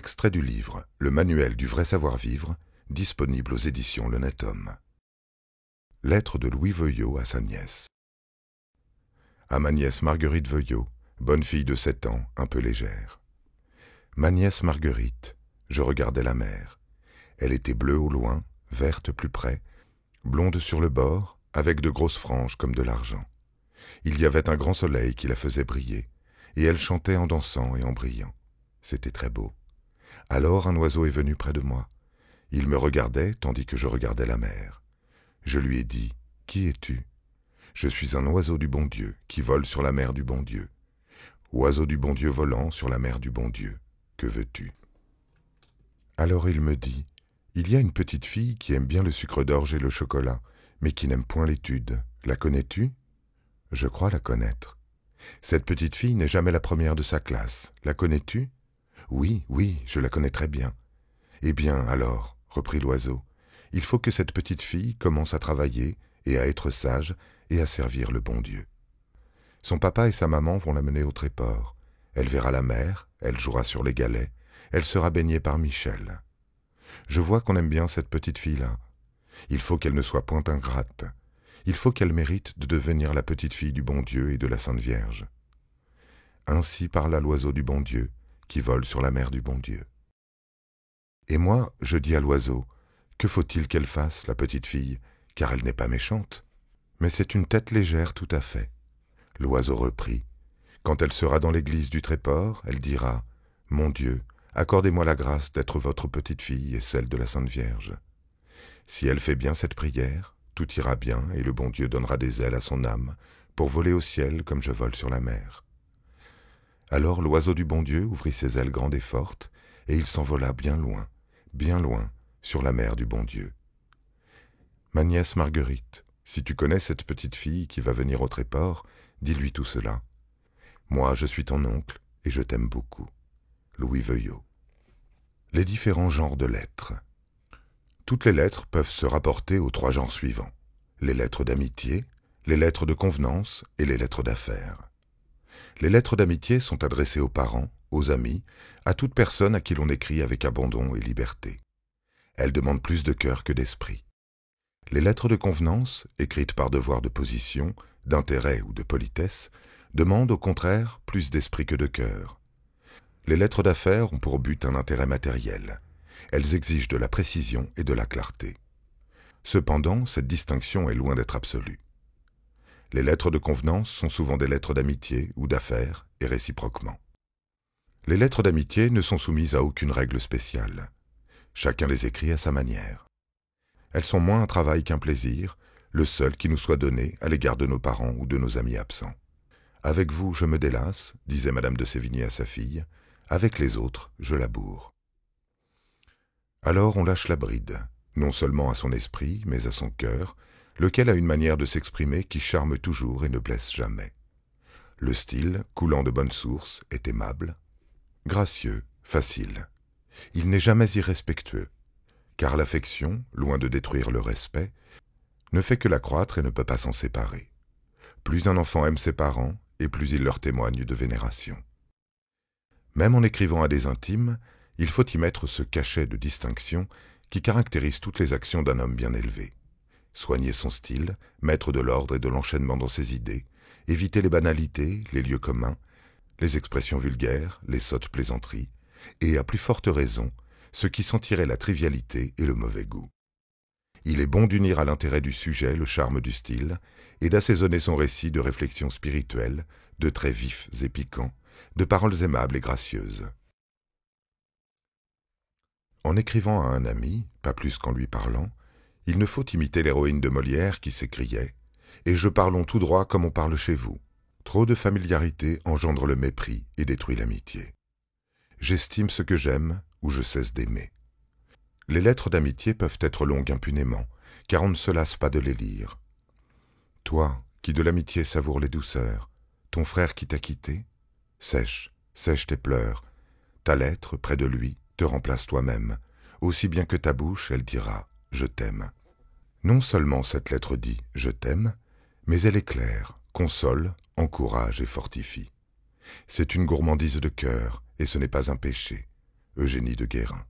Extrait du livre « Le manuel du vrai savoir-vivre », disponible aux éditions Le Net Homme. Lettre de Louis Veuillot à sa nièce. À ma nièce Marguerite Veuillot, bonne fille de 7 ans, un peu légère. Ma nièce Marguerite, je regardais la mer. Elle était bleue au loin, verte plus près, blonde sur le bord, avec de grosses franges comme de l'argent. Il y avait un grand soleil qui la faisait briller, et elle chantait en dansant et en brillant. C'était très beau. Alors un oiseau est venu près de moi. Il me regardait tandis que je regardais la mer. Je lui ai dit « Qui es-tu » ? Je suis un oiseau du bon Dieu qui vole sur la mer du bon Dieu. Oiseau du bon Dieu volant sur la mer du bon Dieu, que veux-tu ? Alors il me dit « Il y a une petite fille qui aime bien le sucre d'orge et le chocolat, mais qui n'aime point l'étude. La connais-tu » ? Je crois la connaître. Cette petite fille n'est jamais la première de sa classe. La connais-tu ? Oui, oui, je la connais très bien. Eh bien, alors, reprit l'oiseau, il faut que cette petite fille commence à travailler et à être sage et à servir le bon Dieu. Son papa et sa maman vont la mener au tréport. Elle verra la mer, elle jouera sur les galets, elle sera baignée par Michel. Je vois qu'on aime bien cette petite fille-là. Il faut qu'elle ne soit point ingrate. Il faut qu'elle mérite de devenir la petite fille du bon Dieu et de la Sainte Vierge. Ainsi parla l'oiseau du bon Dieu, qui vole sur la mer du bon Dieu. Et moi, je dis à l'oiseau, que faut-il qu'elle fasse, la petite fille, car elle n'est pas méchante. Mais c'est une tête légère tout à fait. L'oiseau reprit, quand elle sera dans l'église du Tréport, elle dira, « Mon Dieu, accordez-moi la grâce d'être votre petite fille et celle de la Sainte Vierge. » Si elle fait bien cette prière, tout ira bien et le bon Dieu donnera des ailes à son âme pour voler au ciel comme je vole sur la mer. Alors l'oiseau du bon Dieu ouvrit ses ailes grandes et fortes, et il s'envola bien loin, sur la mer du bon Dieu. Ma nièce Marguerite, si tu connais cette petite fille qui va venir au Tréport, dis-lui tout cela. Moi, je suis ton oncle, et je t'aime beaucoup. Louis Veuillot. Les différents genres de lettres. Toutes les lettres peuvent se rapporter aux 3 genres suivants. Les lettres d'amitié, les lettres de convenance et les lettres d'affaires. Les lettres d'amitié sont adressées aux parents, aux amis, à toute personne à qui l'on écrit avec abandon et liberté. Elles demandent plus de cœur que d'esprit. Les lettres de convenance, écrites par devoir de position, d'intérêt ou de politesse, demandent au contraire plus d'esprit que de cœur. Les lettres d'affaires ont pour but un intérêt matériel. Elles exigent de la précision et de la clarté. Cependant, cette distinction est loin d'être absolue. Les lettres de convenance sont souvent des lettres d'amitié ou d'affaires, et réciproquement. Les lettres d'amitié ne sont soumises à aucune règle spéciale. Chacun les écrit à sa manière. Elles sont moins un travail qu'un plaisir, le seul qui nous soit donné à l'égard de nos parents ou de nos amis absents. Avec vous, je me délasse, disait Madame de Sévigné à sa fille. Avec les autres, je laboure. Alors on lâche la bride, non seulement à son esprit, mais à son cœur, lequel a une manière de s'exprimer qui charme toujours et ne blesse jamais. Le style, coulant de bonnes sources, est aimable, gracieux, facile. Il n'est jamais irrespectueux, car l'affection, loin de détruire le respect, ne fait que l'accroître et ne peut pas s'en séparer. Plus un enfant aime ses parents, et plus il leur témoigne de vénération. Même en écrivant à des intimes, il faut y mettre ce cachet de distinction qui caractérise toutes les actions d'un homme bien élevé. Soigner son style, mettre de l'ordre et de l'enchaînement dans ses idées, éviter les banalités, les lieux communs, les expressions vulgaires, les sottes plaisanteries, et à plus forte raison, ce qui sentirait la trivialité et le mauvais goût. Il est bon d'unir à l'intérêt du sujet le charme du style, et d'assaisonner son récit de réflexions spirituelles, de traits vifs et piquants, de paroles aimables et gracieuses. En écrivant à un ami, pas plus qu'en lui parlant, il ne faut imiter l'héroïne de Molière qui s'écriait « Et je parlons tout droit comme on parle chez vous ». Trop de familiarité engendre le mépris et détruit l'amitié. J'estime ce que j'aime ou je cesse d'aimer. Les lettres d'amitié peuvent être longues impunément, car on ne se lasse pas de les lire. Toi, qui de l'amitié savoure les douceurs, ton frère qui t'a quitté, sèche tes pleurs. Ta lettre, près de lui, te remplace toi-même, aussi bien que ta bouche, elle dira « Je t'aime ». Non seulement cette lettre dit « Je t'aime », mais elle éclaire, console, encourage et fortifie. C'est une gourmandise de cœur, et ce n'est pas un péché. Eugénie de Guérin.